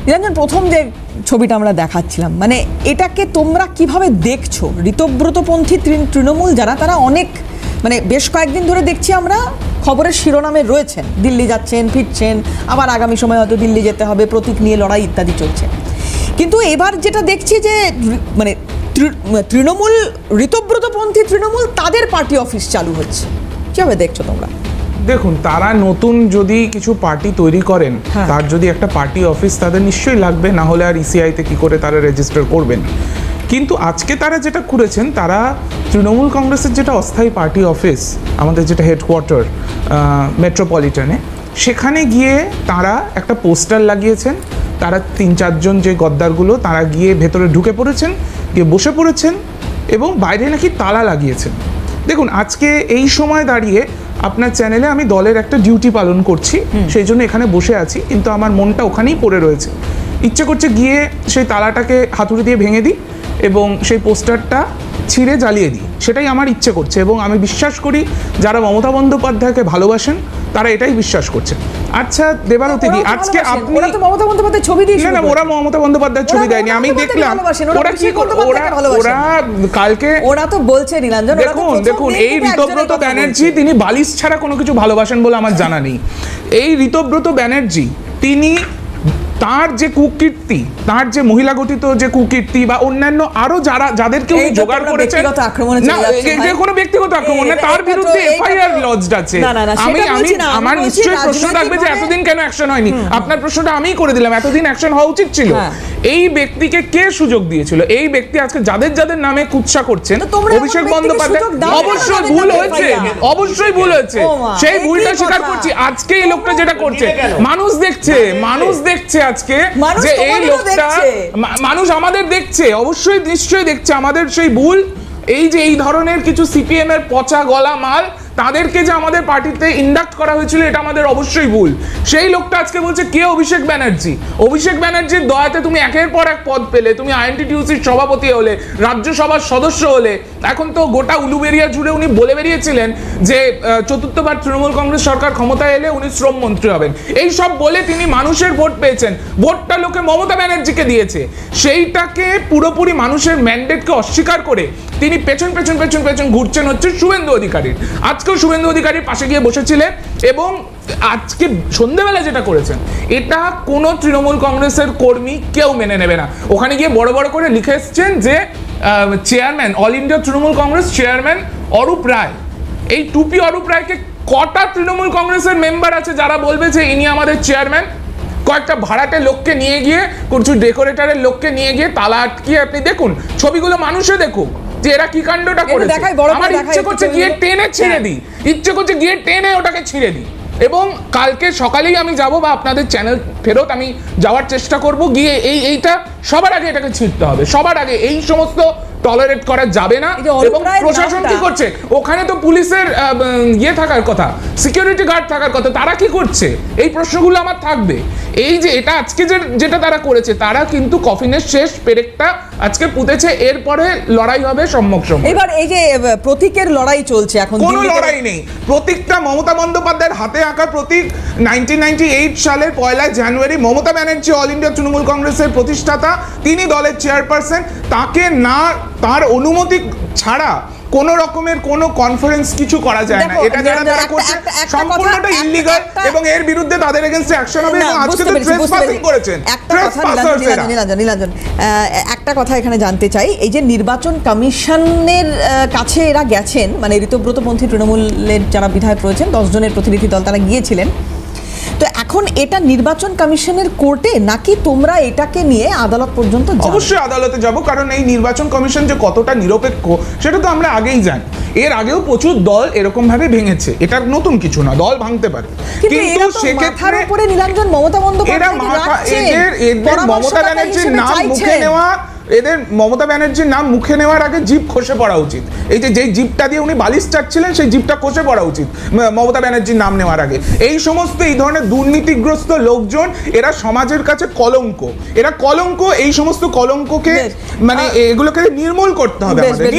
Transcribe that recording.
নিরঞ্জন, প্রথম যে ছবিটা আমরা দেখাচ্ছিলাম, মানে এটাকে তোমরা কিভাবে দেখছো? ঋতব্রতপন্থী তৃণমূল যারা, তারা অনেক মানে বেশ কয়েকদিন ধরে দেখছি আমরা খবরের শিরোনামে রয়েছেন, দিল্লি যাচ্ছেন, ফিরছেন, আবার আগামী সময় হয়তো দিল্লি যেতে হবে, প্রতীক নিয়ে লড়াই ইত্যাদি চলছে। কিন্তু এবার যেটা দেখছি যে মানে তৃণমূল, ঋতব্রতপন্থী তৃণমূল, তাদের পার্টি অফিস চালু হচ্ছে। কিভাবে দেখছো তোমরা? দেখুন, তারা নতুন যদি কিছু পার্টি তৈরি করেন, তার যদি একটা পার্টি অফিস তাদের নিশ্চয়ই লাগবে, না হলে আর ইসিআইতে কি করে তারা রেজিস্টার করবেন। কিন্তু আজকে তারা যেটা করেছেন, তারা তৃণমূল কংগ্রেসের যেটা অস্থায়ী পার্টি অফিস, আমাদের যেটা হেডকোয়ার্টার মেট্রোপলিটনে, সেখানে গিয়ে তারা একটা পোস্টার লাগিয়েছেন। তারা 3-4 জন যে গদ্দারগুলো, তারা গিয়ে ভেতরে ঢুকে পড়েছেন, গিয়ে বসে পড়েছেন এবং বাইরে নাকি তালা লাগিয়েছেন। দেখুন, আজকে এই সময় দাঁড়িয়ে আপনার চ্যানেলে আমি দলের একটা ডিউটি পালন করছি, সেই জন্য এখানে বসে আছি, কিন্তু আমার মনটা ওখানেই পড়ে রয়েছে। ইচ্ছে করছে গিয়ে সেই তালাটাকে হাতুড়ি দিয়ে ভেঙে দিই এবং সেই পোস্টারটা ছিঁড়ে জ্বালিয়ে দিই, সেটাই আমার ইচ্ছে করছে। এবং আমি বিশ্বাস করি যারা মমতা বন্দ্যোপাধ্যায়কে ভালোবাসেন তারা এটাই বিশ্বাস করছে। আচ্ছা দেবারতী দি, আজকে আপনি ওরা তো মমতা বন্দ্যোপাধ্যায়ের ছবি দিয়েছে। না, ওরা মমতা বন্দ্যোপাধ্যায়ের ছবি দেয়নি, আমি দেখলাম। ওরা কি ওরা কালকে ওরা তো বলছে নিরঞ্জন, দেখুন এই ঋতব্রত ব্যানার্জি তিনি বালিশ ছাড়া কোনো কিছু ভালোবাসেন বলে আমার জানা নেই। এই ঋতব্রত ব্যানার্জি তিনি তার যে কুকীর্তি, তার যে মহিলা গঠিত যে কুকীর্তি বা অন্যান্য আরো যাদেরকে উনি জোগাড় করেছেন, না যে কোনো ব্যক্তিগত আক্রমণ না, তার বিরুদ্ধে এফআইআর লজড আছে। আমার নিশ্চয়ই প্রশ্ন থাকবে যে এতদিন কেন অ্যাকশন হয়নি। আপনার প্রশ্নটা আমিই করে দিলাম, এতদিন অ্যাকশন হওয়া উচিত ছিল। এই ব্যক্তিকে কে সুযোগ দিয়েছিল? এই ব্যক্তি আজকে যাদের নামে কুৎসা করছেন, অভিষেক বন্দ্যোপাধ্যায়, অবশ্যই ভুল হয়েছে, অবশ্যই ভুল হয়েছে, সেই ভুলটা স্বীকার করছি। আজকে এই লোকটা যেটা করছে, মানুষ দেখছে আজকে যে এই লোকটা, মানুষ আমাদের দেখছে, অবশ্যই নিশ্চয়ই দেখছে আমাদের সেই ভুল। এই যে এই ধরনের কিছু সিপিএম এর পচা গলা মাল, তাদেরকে যে আমাদের পার্টিতে ইন্ডাক্ট করা হয়েছিল, এটা আমাদের অবশ্যই ভুল। সেই লোকটা আজকে বলছে কে অভিষেক ব্যানার্জি? অভিষেক ব্যানার্জির দয়াতে তুমি একের পর এক পদ পেলে, তুমি আইএনটিটিউসির সভাপতি হলে, রাজ্যসভার সদস্য হলে। এখন তো গোটা উলুবেরিয়া জুড়ে উনি বলে বেরিয়েছিলেন যে চতুর্থবার তৃণমূল কংগ্রেস সরকার ক্ষমতায় এলে উনি শ্রম মন্ত্রী হবেন। এই সব বলে তিনি মানুষের ভোট পেয়েছেন, ভোটটা লোকে মমতা ব্যানার্জিকে দিয়েছে। সেইটাকে পুরোপুরি মানুষের ম্যান্ডেটকে অস্বীকার করে তিনি পেছন ঘুরছেন হচ্ছে শুভেন্দু অধিকারীর। আজকেও শুভেন্দু অধিকারীর পাশে গিয়ে বসেছিলেন এবং আজকে সন্ধ্যেবেলা যেটা করেছেন, এটা কোনো তৃণমূল কংগ্রেসের কর্মী কেউ মেনে নেবে না। ওখানে গিয়ে বড় করে লিখে এসছেন যে chairman, all India Trinamool Congress chairman Arup Roy. এই টুপি অরূপ রায়কে কটা তৃণমূল কংগ্রেসের মেম্বার আছে যারা বলবে যে ইনি আমাদের চেয়ারম্যান? কয়েকটা ভাড়াটে লোককে নিয়ে গিয়ে, কিছু ডেকোরেটরের লোককে নিয়ে গিয়ে তালা আটকিয়ে আপনি দেখুন, ছবিগুলো মানুষে দেখুক যে এরা কি কাণ্ডটা করেছে। আমার ইচ্ছে করছে গিয়ে টেনে ছিঁড়ে দিই, ইচ্ছে করছে গিয়ে টেনে ওটাকে ছিঁড়ে দিই। এবং কালকে সকালেই আমি যাব, বা আপনাদের চ্যানেল ফেরত আমি যাওয়ার চেষ্টা করব, গিয়ে এইটা সবার আগে এটাকে ছিঁড়তে হবে। সবার আগে এই সমস্ত টলারেট করা যাবে না। এবং প্রশাসন কি করছে? ওখানে তো পুলিশের ইয়ে থাকার কথা, সিকিউরিটি গার্ড থাকার কথা, তারা কি করছে? এই প্রশ্নগুলো আমার থাকবে। এই যে এটা আজকে যেটা তারা করেছে, তারা কিন্তু কফিনের শেষ পেরেকটা আজকে পুঁতেছে, এরপরে লড়াই হবে সম্মুখ। এবার এই যে প্রতীকের লড়াই চলছে, এখন কোনো লড়াই নেই। প্রতীকটা মমতা বন্দ্যোপাধ্যায়ের হাতে আঁকা প্রতীক। 1998 সালের 1 জানুয়ারি মমতা ব্যানার্জি অল ইন্ডিয়া তৃণমূল কংগ্রেসের প্রতিষ্ঠাতা, তিনি দলের চেয়ারপারসন, তাকে না তার অনুমতি ছাড়া কোন রকমের কোন কনফারেন্স কিছু করা যায় না। এটা যারা করছে সম্পূর্ণটা ইল্লিগাল এবং এর বিরুদ্ধে তাদের এগেইনস্টে অ্যাকশন হবে। এবং আজকে তো ট্রেসপাসিং করেছেন। নীলাঞ্জন, একটা কথা এখানে জানতে চাই, এই যে নির্বাচন কমিশনের কাছে এরা গেছেন, মানে ঋতব্রতপন্থী তৃণমূলের যারা বিধায়ক রয়েছেন 10 জনের প্রতিনিধি দল, তারা গিয়েছিলেন, তো এখন এটা নির্বাচন কমিশনের কোর্টে, নাকি তোমরা এটাকে নিয়ে আদালত পর্যন্ত যাবে? অবশ্যই আদালতে যাব, কারণ এই নির্বাচন কমিশন যে কতটা নিরপেক্ষ সেটা তো আমরা আগেই জানি। এর আগেও প্রচুর দল এরকম ভাবে ভেঙেছে, এটা নতুন কিছু না, দল ভাঙতে পারে। কিন্তু সেক্ষেত্রে উপরে নিরঞ্জন মমতা বন্দ্যোপাধ্যায় মমতা ব্যানার্জির নাম মুখে নেওয়া, এদের মমতা ব্যানার্জির নাম মুখে নেওয়ার আগে জিভ খসে পড়া উচিত। এই যে যেই জিভটা দিয়ে উনি বালিশ চাটছিলেন, সেই জিভটা খসে পড়া উচিত মমতা ব্যানার্জির নাম নেওয়ার আগে। এই সমস্ত এই ধরনের দুর্নীতিগ্রস্ত লোকজন, এরা সমাজের কাছে কলঙ্ক, এরা কলঙ্ক। এই সমস্ত কলঙ্ককে মানে এগুলোকে নির্মূল করতে হবে আমাদের।